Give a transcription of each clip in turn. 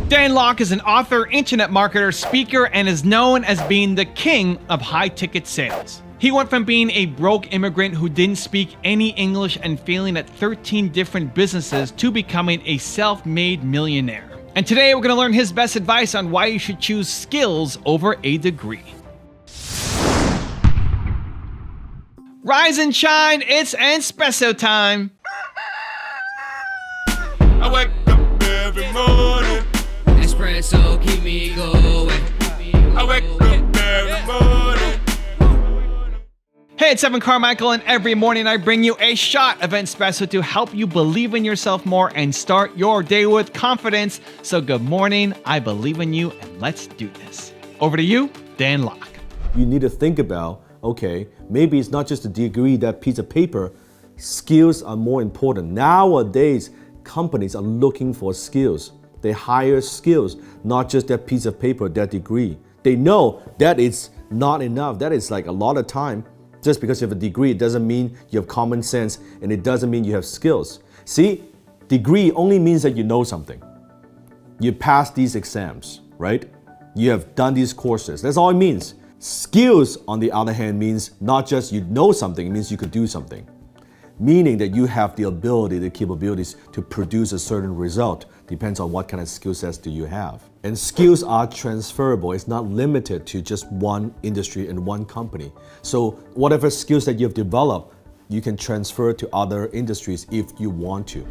Dan Lok is an author, internet marketer, speaker, and is known as being the king of high-ticket sales. He went from being a broke immigrant who didn't speak any English and failing at 13 different businesses to becoming a self-made millionaire. And today we're going to learn his best advice on why you should choose skills over a degree. Rise and shine, it's Entspresso time. I wake up every morning. Espresso keep me going. I wake up every morning. Hey, it's Carmichael, and every morning I bring you a shot of Entspresso to help you believe in yourself more and start your day with confidence. So good morning, I believe in you, and let's do this. Over to you, Dan Lok. You need to think about, okay, maybe it's not just a degree, that piece of paper. Skills are more important. Nowadays, companies are looking for skills. They hire skills, not just that piece of paper, that degree. They know that it's not enough. That is like a lot of time. Just because you have a degree, it doesn't mean you have common sense, and it doesn't mean you have skills. See, degree only means that you know something. You passed these exams, right? You have done these courses. That's all it means. Skills, on the other hand, means not just you know something, it means you could do something. Meaning that you have the ability, the capabilities to produce a certain result. Depends on what kind of skill sets do you have. And skills are transferable. It's not limited to just one industry and one company. So whatever skills that you've developed, you can transfer to other industries if you want to.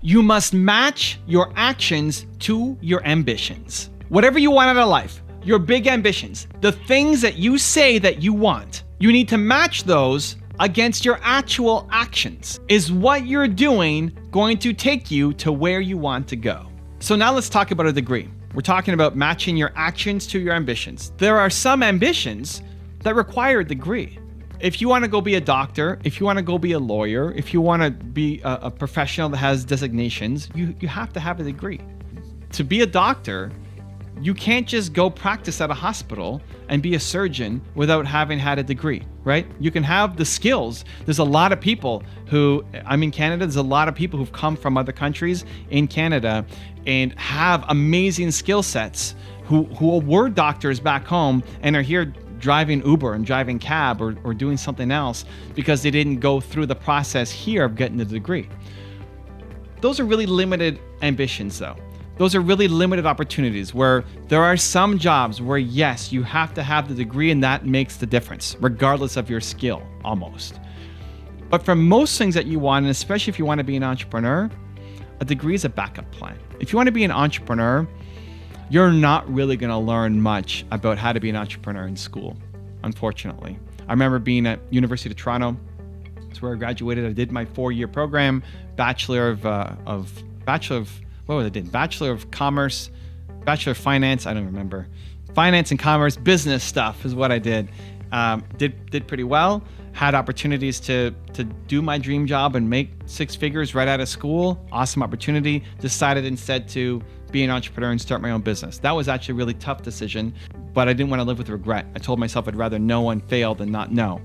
You must match your actions to your ambitions. Whatever you want out of life, your big ambitions, the things that you say that you want, you need to match those against your actual actions. Is what you're doing going to take you to where you want to go? So now let's talk about a degree. We're talking about matching your actions to your ambitions. There are some ambitions that require a degree. If you want to go be a doctor, if you want to go be a lawyer, if you want to be a professional that has designations, you have to have a degree. To be a doctor, you can't just go practice at a hospital and be a surgeon without having had a degree, right? You can have the skills. There's a lot of people I'm in Canada, there's a lot of people who've come from other countries in Canada and have amazing skill sets who were doctors back home and are here driving Uber and driving cab or doing something else because they didn't go through the process here of getting the degree. Those are really limited ambitions though. Those are really limited opportunities where there are some jobs where, yes, you have to have the degree and that makes the difference, regardless of your skill, almost. But for most things that you want, and especially if you want to be an entrepreneur, a degree is a backup plan. If you want to be an entrepreneur, you're not really going to learn much about how to be an entrepreneur in school, unfortunately. I remember being at University of Toronto. That's where I graduated. I did my 4-year program, Bachelor of Commerce, Bachelor of Finance, I don't remember. Finance and Commerce, business stuff is what I did. Did pretty well, had opportunities to do my dream job and make 6 figures right out of school. Awesome opportunity. Decided instead to be an entrepreneur and start my own business. That was actually a really tough decision, but I didn't want to live with regret. I told myself I'd rather know and fail than not know.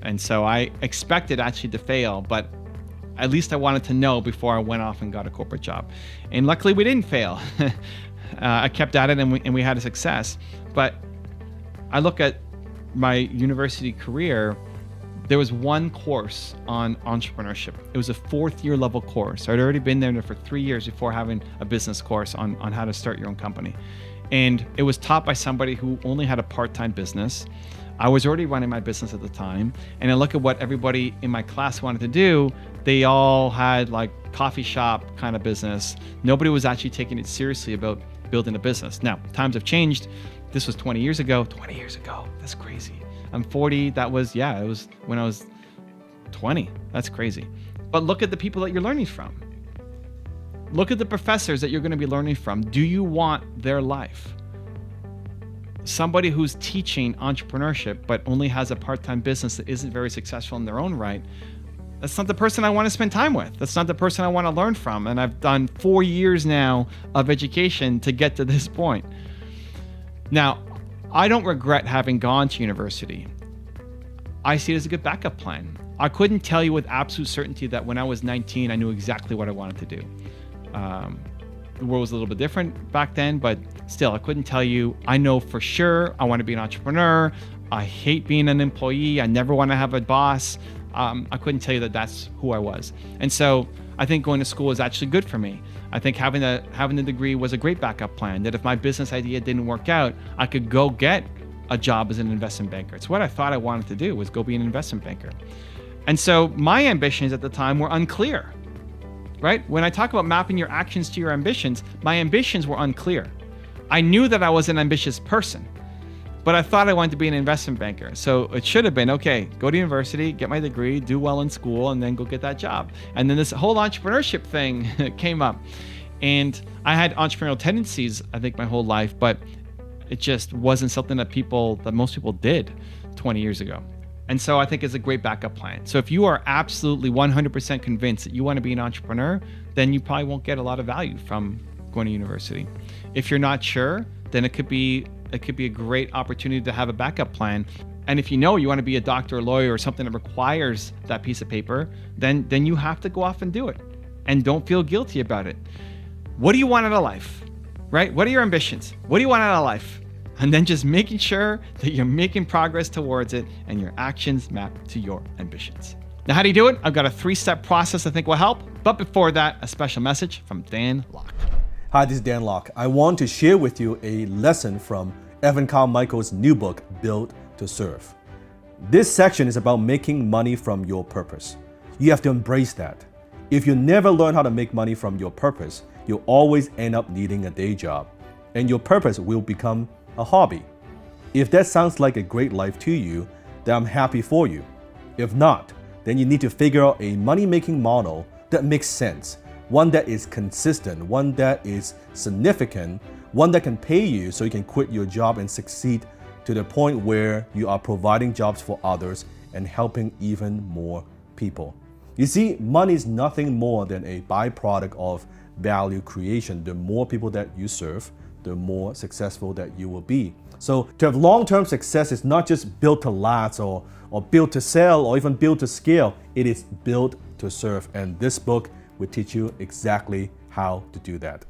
And so I expected actually to fail, but at least I wanted to know before I went off and got a corporate job. And luckily we didn't fail. I kept at it and we had a success. But I look at my university career, there was one course on entrepreneurship. It was a 4th year level course. I'd already been there for 3 years before having a business course on how to start your own company. And it was taught by somebody who only had a part-time business. I was already running my business at the time, and I look at what everybody in my class wanted to do. They all had like coffee shop kind of business. Nobody was actually taking it seriously about building a business. Now, times have changed. This was 20 years ago. 20 years ago, that's crazy. I'm 40, it was when I was 20. That's crazy. But look at the people that you're learning from. Look at the professors that you're going to be learning from. Do you want their life? Somebody who's teaching entrepreneurship but only has a part-time business that isn't very successful in their own right, that's not the person I want to spend time with. That's not the person I want to learn from. And I've done 4 years now of education to get to this point. Now, I don't regret having gone to university. I see it as a good backup plan. I couldn't tell you with absolute certainty that when I was 19, I knew exactly what I wanted to do. the world was a little bit different back then, but still, I couldn't tell you, I know for sure I want to be an entrepreneur. I hate being an employee. I never want to have a boss. I couldn't tell you that that's who I was. And so I think going to school was actually good for me. I think having the degree was a great backup plan, that if my business idea didn't work out, I could go get a job as an investment banker. It's what I thought I wanted to do, was go be an investment banker. And so my ambitions at the time were unclear, right? When I talk about mapping your actions to your ambitions, my ambitions were unclear. I knew that I was an ambitious person, but I thought I wanted to be an investment banker. So it should have been, okay, go to university, get my degree, do well in school, and then go get that job. And then this whole entrepreneurship thing came up. And I had entrepreneurial tendencies, I think, my whole life, but it just wasn't something that most people did 20 years ago. And so I think it's a great backup plan. So if you are absolutely 100% convinced that you want to be an entrepreneur, then you probably won't get a lot of value from going to university. If you're not sure, then it could be a great opportunity to have a backup plan. And if you know you want to be a doctor or lawyer or something that requires that piece of paper, then you have to go off and do it. And don't feel guilty about it. What do you want out of life, right? What are your ambitions? What do you want out of life? And then just making sure that you're making progress towards it and your actions map to your ambitions. Now, how do you do it? I've got a 3-step process I think will help. But before that, a special message from Dan Lok. Hi, this is Dan Lok. I want to share with you a lesson from Evan Carmichael's new book, Built to Serve. This section is about making money from your purpose. You have to embrace that. If you never learn how to make money from your purpose, you'll always end up needing a day job, and your purpose will become a hobby. If that sounds like a great life to you, then I'm happy for you. If not, then you need to figure out a money-making model that makes sense, one that is consistent, one that is significant, one that can pay you so you can quit your job and succeed to the point where you are providing jobs for others and helping even more people. You see, money is nothing more than a byproduct of value creation. The more people that you serve, the more successful that you will be. So to have long-term success is not just built to last or built to sell or even built to scale. It is built to serve. And this book will teach you exactly how to do that.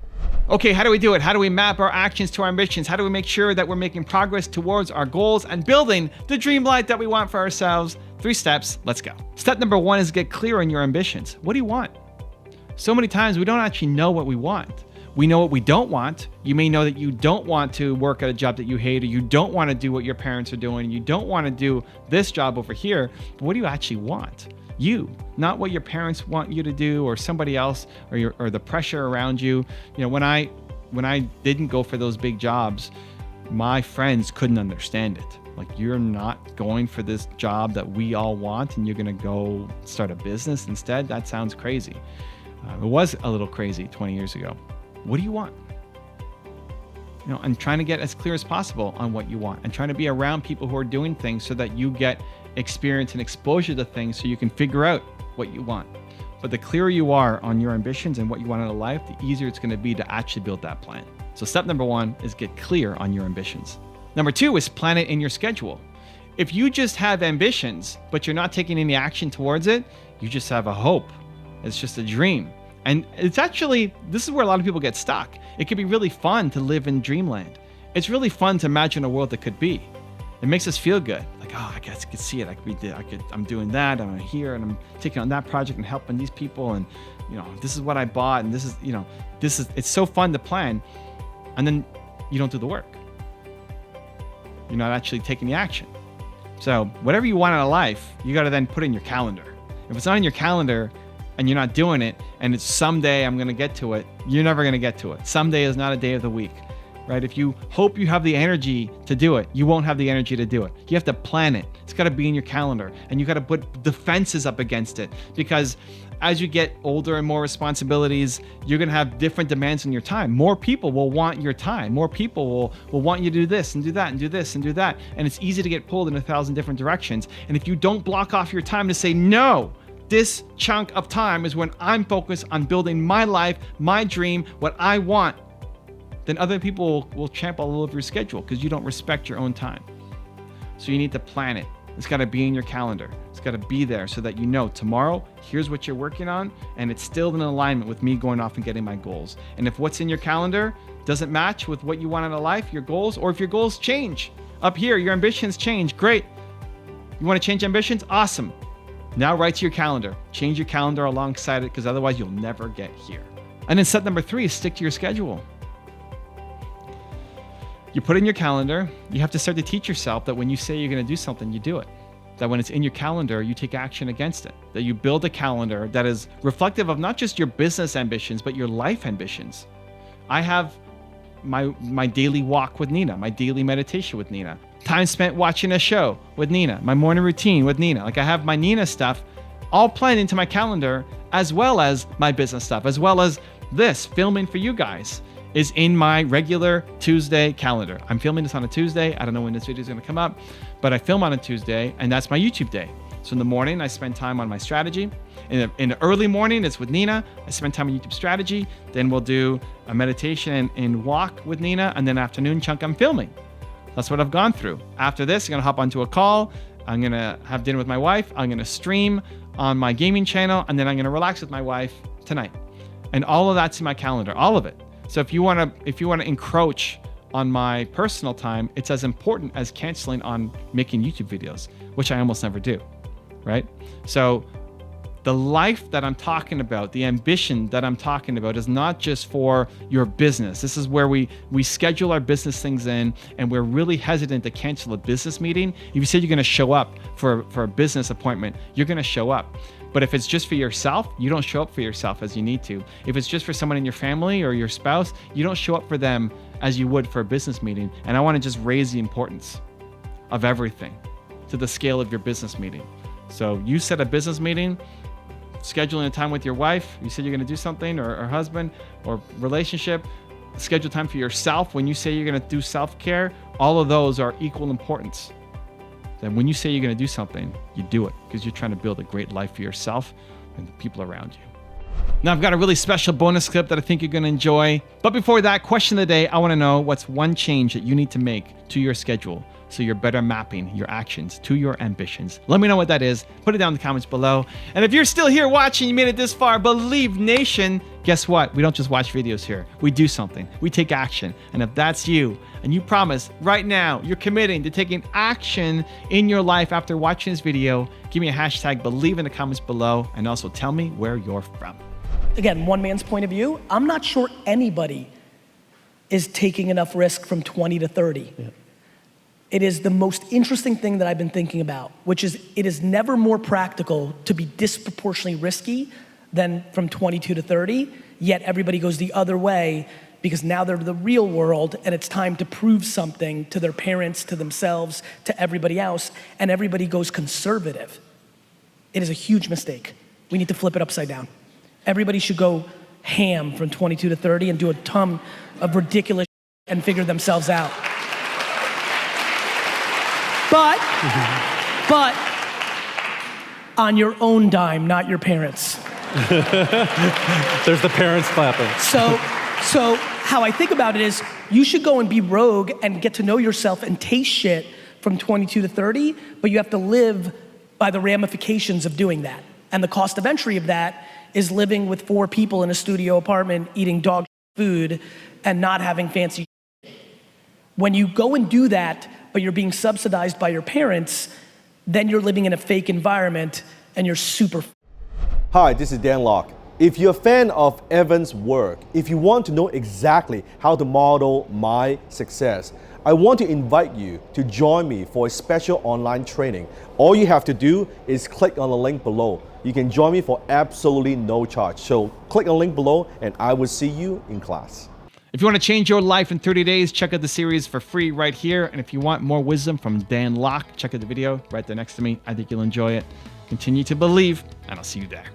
Okay, how do we do it? How do we map our actions to our ambitions? How do we make sure that we're making progress towards our goals and building the dream life that we want for ourselves? 3 steps, let's go. Step number 1 is get clear on your ambitions. What do you want? So many times we don't actually know what we want. We know what we don't want. You may know that you don't want to work at a job that you hate, or you don't want to do what your parents are doing. You don't want to do this job over here. But what do you actually want? You, not what your parents want you to do, or somebody else, or the pressure around you. You know, when I didn't go for those big jobs, my friends couldn't understand it. Like, you're not going for this job that we all want, and you're going to go start a business instead? That sounds crazy. It was a little crazy 20 years ago. What do you want? You know, and trying to get as clear as possible on what you want, and trying to be around people who are doing things so that you get experience and exposure to things so you can figure out what you want. But the clearer you are on your ambitions and what you want out of life, the easier it's going to be to actually build that plan. So step number 1 is get clear on your ambitions. Number 2 is plan it in your schedule. If you just have ambitions, but you're not taking any action towards it, you just have a hope. It's just a dream. And it's actually, this is where a lot of people get stuck. It could be really fun to live in dreamland. It's really fun to imagine a world that could be. It makes us feel good. Like, oh, I guess I could see it. I'm doing that. I'm here, and I'm taking on that project and helping these people. And, you know, this is what I bought. And it's so fun to plan. And then you don't do the work. You're not actually taking the action. So whatever you want out of life, you got to then put in your calendar. If it's not in your calendar and you're not doing it, and it's someday I'm going to get to it, you're never going to get to it. Someday is not a day of the week, right? If you hope you have the energy to do it, you won't have the energy to do it. You have to plan it. It's got to be in your calendar, and you got to put defenses up against it, because as you get older and more responsibilities, you're going to have different demands on your time. More people will want your time. More people will want you to do this and do that and do this and do that. And it's easy to get pulled in 1,000 different directions. And if you don't block off your time to say, no, this chunk of time is when I'm focused on building my life, my dream, what I want, then other people will champ all over your schedule because you don't respect your own time. So you need to plan it, It's got to be in your calendar. It's got to be there so that you know tomorrow, here's what you're working on, and it's still in alignment with me going off and getting my goals. And if what's in your calendar doesn't match with what you want in a life, your goals, or if your goals change, up here, your ambitions change, great. You want to change ambitions? Awesome. Now write to your calendar. Change your calendar alongside it, because otherwise you'll never get here. And then step number 3 is stick to your schedule. You put in your calendar, you have to start to teach yourself that when you say you're going to do something, you do it. That when it's in your calendar, you take action against it. That you build a calendar that is reflective of not just your business ambitions, but your life ambitions. I have my daily walk with Nina, my daily meditation with Nina, time spent watching a show with Nina, my morning routine with Nina. Like I have my Nina stuff all planned into my calendar, as well as my business stuff, as well as this filming for you guys is in my regular Tuesday calendar. I'm filming this on a Tuesday. I don't know when this video is going to come up, but I film on a Tuesday, and that's my YouTube day. So in the morning, I spend time on my strategy. In the early morning, it's with Nina. I spend time on YouTube strategy. Then we'll do a meditation and walk with Nina, and then afternoon chunk, I'm filming. That's what I've gone through. After this, I'm going to hop onto a call. I'm going to have dinner with my wife. I'm going to stream on my gaming channel, and then I'm going to relax with my wife tonight. And all of that's in my calendar, all of it. So if you want to encroach on my personal time, it's as important as canceling on making YouTube videos, which I almost never do, right? So the life that I'm talking about, the ambition that I'm talking about is not just for your business. This is where we schedule our business things in, and we're really hesitant to cancel a business meeting. If you say you're going to show up for a business appointment, you're going to show up. But if it's just for yourself, you don't show up for yourself as you need to. If it's just for someone in your family or your spouse, you don't show up for them as you would for a business meeting. And I want to just raise the importance of everything to the scale of your business meeting. So you set a business meeting, scheduling a time with your wife, you said you're going to do something, or husband, or relationship, schedule time for yourself when you say you're going to do self-care. All of those are equal importance. Then when you say you're going to do something, you do it, because you're trying to build a great life for yourself and the people around you. Now, I've got a really special bonus clip that I think you're going to enjoy. But before that, question of the day, I want to know what's one change that you need to make to your schedule so you're better mapping your actions to your ambitions. Let me know what that is. Put it down in the comments below. And if you're still here watching, you made it this far, Believe Nation, guess what? We don't just watch videos here. We do something. We take action. And if that's you, and you promise right now you're committing to taking action in your life after watching this video, give me a hashtag Believe in the comments below, and also tell me where you're from. Again, one man's point of view, I'm not sure anybody is taking enough risk from 20 to 30. Yeah. It is the most interesting thing that I've been thinking about, which is it is never more practical to be disproportionately risky than from 22 to 30, yet everybody goes the other way because now they're the real world and it's time to prove something to their parents, to themselves, to everybody else, and everybody goes conservative. It is a huge mistake. We need to flip it upside down. Everybody should go ham from 22 to 30 and do a ton of ridiculous and figure themselves out. But on your own dime, not your parents. There's the parents clapping. So how I think about it is you should go and be rogue and get to know yourself and taste shit from 22 to 30, but you have to live by the ramifications of doing that. And the cost of entry of that is living with 4 people in a studio apartment, eating dog food and not having fancy shit. When you go and do that, but you're being subsidized by your parents, then you're living in a fake environment and you're super. Hi, this is Dan Lok. If you're a fan of Evan's work, if you want to know exactly how to model my success, I want to invite you to join me for a special online training. All you have to do is click on the link below. You can join me for absolutely no charge. So click on the link below and I will see you in class. If you want to change your life in 30 days, check out the series for free right here. And if you want more wisdom from Dan Lok, check out the video right there next to me. I think you'll enjoy it. Continue to believe, and I'll see you there.